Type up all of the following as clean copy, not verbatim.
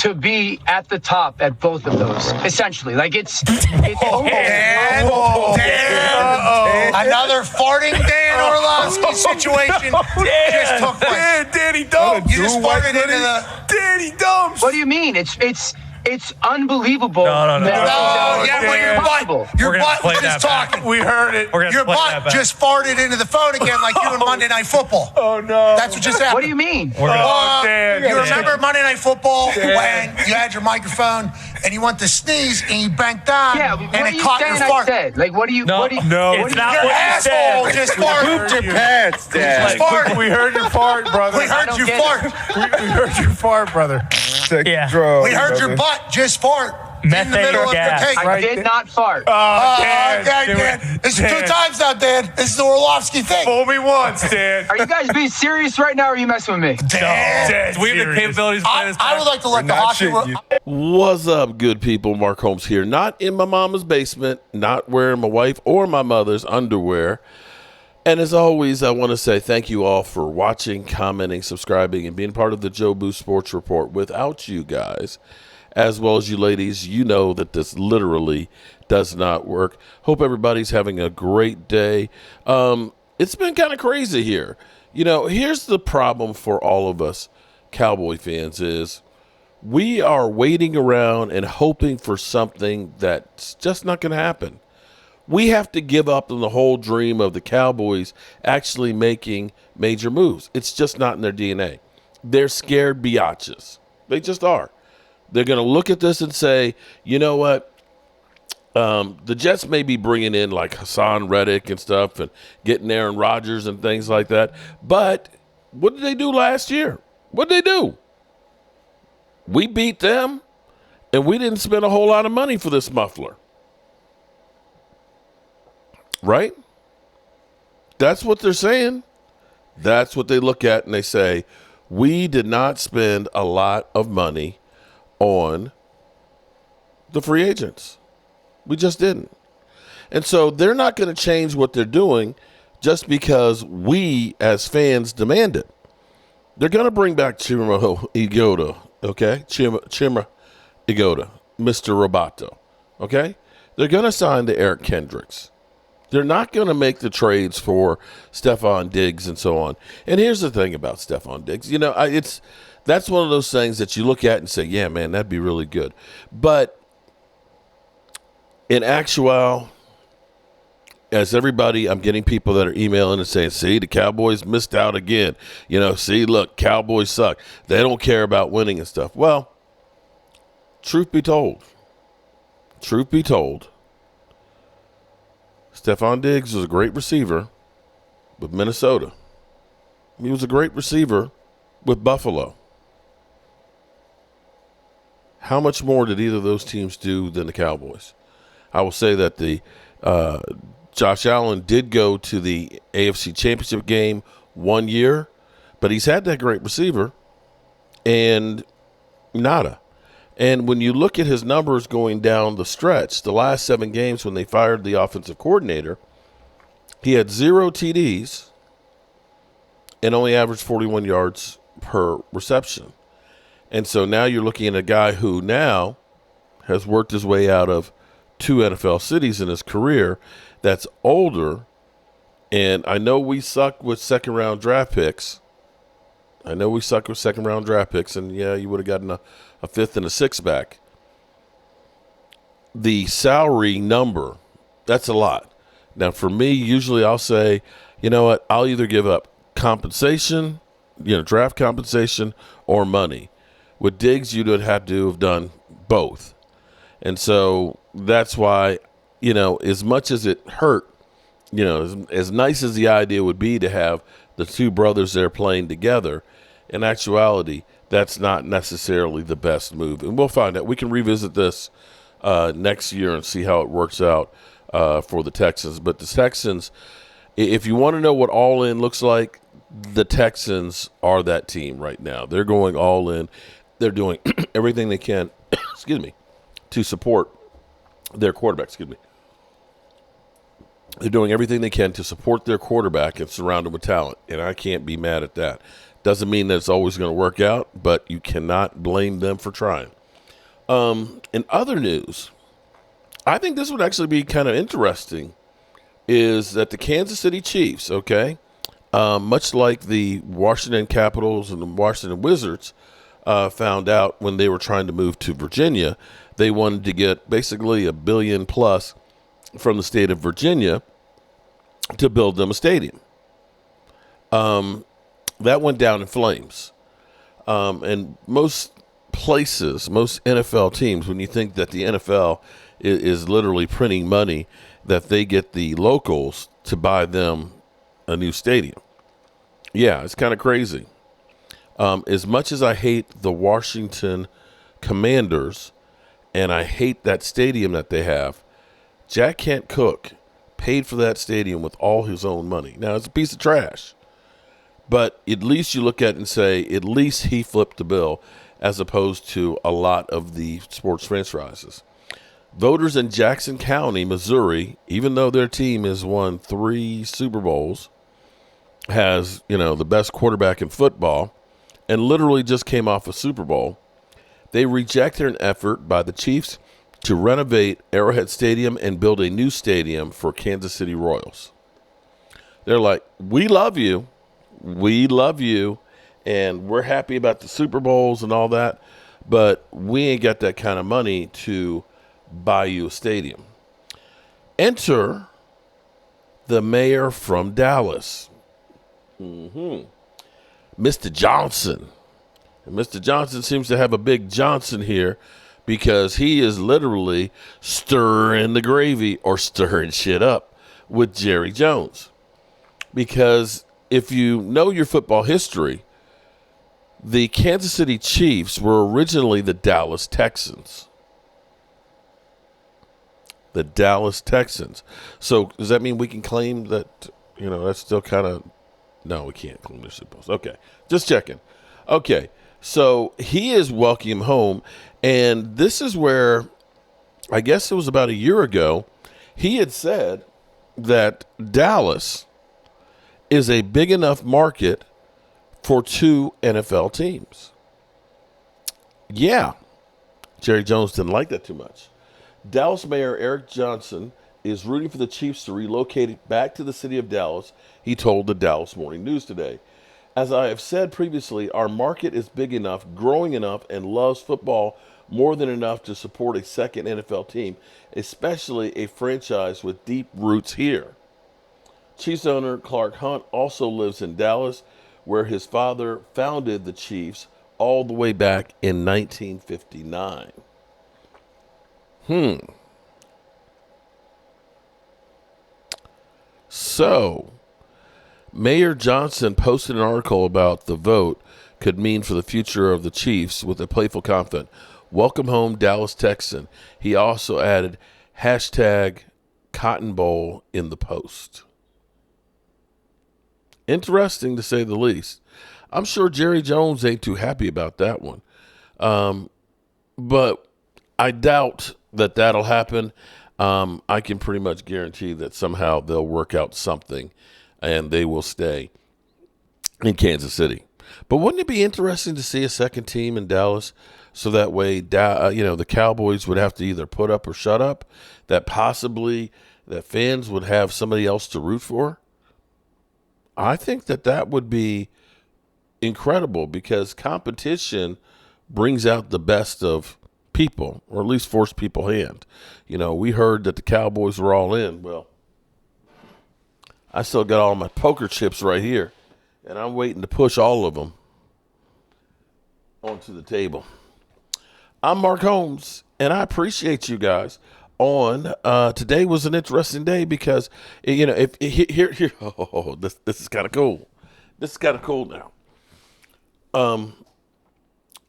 to be at the top at both of those, essentially. Like, it's Dan, another farting Dan Orlovsky situation just took place. Danny Dumb. You just farted into the... Danny Dumb. What do you mean? It's unbelievable. No. Your butt was just talking. We heard it. Your butt just farted into the phone again like you in Monday Night Football. Oh, no. That's what just happened. What do you mean? Dan. You remember Monday Night Football when you had your microphone and you went to sneeze and you banked on and it caught your fart? Like, what do you... No, what do you, it's not Your what you asshole said. just farted. Pooped your pants, Dad. Fart. We heard your fart, brother. We heard you fart. We heard your fart, brother. We heard your butt just fart in the middle of the tape. I did not fart. Dan. This is 2 times now, Dan. This is the Orlovsky thing. Fool me once, Dan. Are you guys being serious right now, or are you messing with me? Dan, we have the capabilities to play this I would like to let the hockey world... What's up, good people? Mark Holmes here. Not in my mama's basement, not wearing my wife or my mother's underwear. And as always, I want to say thank you all for watching, commenting, subscribing, and being part of the Joe Boo Sports Report. Without you guys, as well as you ladies, you know that this literally does not work. Hope everybody's having a great day. It's been kind of crazy here. You know, here's the problem for all of us Cowboy fans is we are waiting around and hoping for something that's just not going to happen. We have to give up on the whole dream of the Cowboys actually making major moves. It's just not in their DNA. They're scared biatches. They just are. They're going to look at this and say, you know what? The Jets may be bringing in like Hassan Reddick and stuff and getting Aaron Rodgers and things like that. But what did they do last year? What did they do? We beat them, and we didn't spend a whole lot of money for this muffler. Right? That's what they're saying. That's what they look at and they say, we did not spend a lot of money on the free agents. We just didn't. And so they're not going to change what they're doing just because we as fans demand it. They're going to bring back Chima Igoda, okay? Chima Igoda, Mr. Roboto, okay? They're going to sign to Eric Kendricks. They're not going to make the trades for Stefan Diggs and so on. And here's the thing about Stefan Diggs. You know, that's one of those things that you look at and say, yeah, man, that'd be really good. But in actuality, as everybody, I'm getting people that are emailing and saying, see, the Cowboys missed out again. You know, see, look, Cowboys suck. They don't care about winning and stuff. Well, truth be told, Stefan Diggs was a great receiver with Minnesota. He was a great receiver with Buffalo. How much more did either of those teams do than the Cowboys? I will say that the Josh Allen did go to the AFC Championship game 1 year, but he's had that great receiver and nada. And when you look at his numbers going down the stretch, the last 7 games when they fired the offensive coordinator, he had 0 TDs and only averaged 41 yards per reception. And so now you're looking at a guy who now has worked his way out of 2 NFL cities in his career that's older. And I know we suck with second-round draft picks. And yeah, you would have gotten a 5th and a 6th back. The salary number, that's a lot. Now, for me, usually I'll say, you know what, I'll either give up compensation, draft compensation, or money. With Diggs, you'd have to have done both. And so that's why, as much as it hurt, as nice as the idea would be to have the 2 brothers there playing together, in actuality, that's not necessarily the best move. And we'll find out. We can revisit this next year and see how it works out for the Texans. But the Texans, if you want to know what all-in looks like, the Texans are that team right now. They're going all in. They're doing everything they can, to support their quarterback. They're doing everything they can to support their quarterback and surround him with talent, and I can't be mad at that. Doesn't mean that it's always going to work out, but you cannot blame them for trying. In other news, I think this would actually be kind of interesting, is that the Kansas City Chiefs, okay, much like the Washington Capitals and the Washington Wizards found out when they were trying to move to Virginia, they wanted to get basically $1 billion plus from the state of Virginia to build them a stadium. That went down in flames. And most places, most NFL teams, when you think that the NFL is literally printing money, that they get the locals to buy them a new stadium. Yeah, it's kind of crazy. As much as I hate the Washington Commanders and I hate that stadium that they have, Jack Kent Cooke paid for that stadium with all his own money. Now, it's a piece of trash, but at least you look at it and say, at least he flipped the bill, as opposed to a lot of the sports franchises. Voters in Jackson County, Missouri, even though their team has won 3 Super Bowls, has, the best quarterback in football, and literally just came off a Super Bowl, they rejected an effort by the Chiefs to renovate Arrowhead Stadium and build a new stadium for Kansas City Royals. They're like, we love you, and we're happy about the Super Bowls and all that, but we ain't got that kind of money to buy you a stadium. Enter the mayor from Dallas, Mr. Johnson. And Mr. Johnson seems to have a big Johnson here, because he is literally stirring the gravy or stirring shit up with Jerry Jones. Because if you know your football history, the Kansas City Chiefs were originally the Dallas Texans. The Dallas Texans. So does that mean we can claim that, that's still kind of, no, we can't claim their Super Bowls. Okay, just checking. Okay, so he is welcome home, and this is where, I guess it was about a year ago, he had said that Dallas is a big enough market for 2 NFL teams. Yeah, Jerry Jones didn't like that too much. Dallas Mayor Eric Johnson is rooting for the Chiefs to relocate back to the city of Dallas, he told the Dallas Morning News today. As I have said previously, our market is big enough, growing enough, and loves football more than enough to support a second NFL team, especially a franchise with deep roots here. Chiefs owner Clark Hunt also lives in Dallas, where his father founded the Chiefs all the way back in 1959. So, Mayor Johnson posted an article about the vote could mean for the future of the Chiefs with a playful comment. Welcome home, Dallas Texan. He also added hashtag Cotton Bowl in the post. Interesting to say the least. I'm sure Jerry Jones ain't too happy about that one. But I doubt that that'll happen. I can pretty much guarantee that somehow they'll work out something and they will stay in Kansas City. But wouldn't it be interesting to see a second team in Dallas, so that way, the Cowboys would have to either put up or shut up, that possibly that fans would have somebody else to root for? I think that would be incredible, because competition brings out the best of people, or at least force people hand. We heard that the Cowboys were all in. Well, I still got all my poker chips right here, and I'm waiting to push all of them onto the table. I'm Mark Holmes, and I appreciate you guys. Today was an interesting day, because this is kind of cool. This is kind of cool now.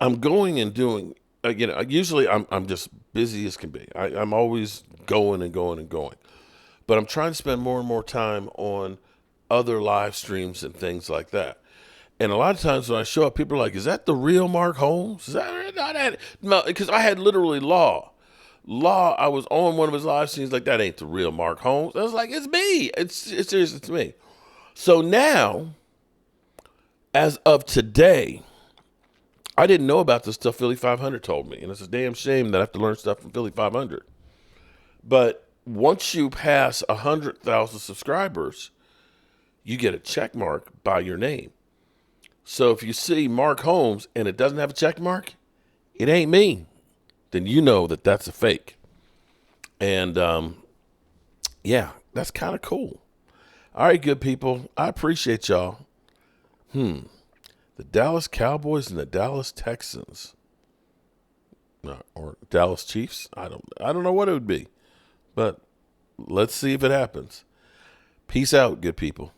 I'm going and doing. Usually I'm just busy as can be. I'm always going and going and going. But I'm trying to spend more and more time on other live streams and things like that. And a lot of times when I show up, people are like, is that the real Mark Holmes? Is that not that? No, because I had literally Law, I was on one of his live streams like, that ain't the real Mark Holmes. I was like, it's me. It's serious, it's me. So now As of today, I didn't know about this till Philly 500 told me. And it's a damn shame that I have to learn stuff from Philly 500. But once you pass 100,000 subscribers, you get a check mark by your name. So if you see Mark Holmes and it doesn't have a check mark, it ain't me. Then you know that that's a fake. And, yeah, that's kind of cool. All right, good people. I appreciate y'all. The Dallas Cowboys and the Dallas Texans. Or Dallas Chiefs. I don't know what it would be. But let's see if it happens. Peace out, good people.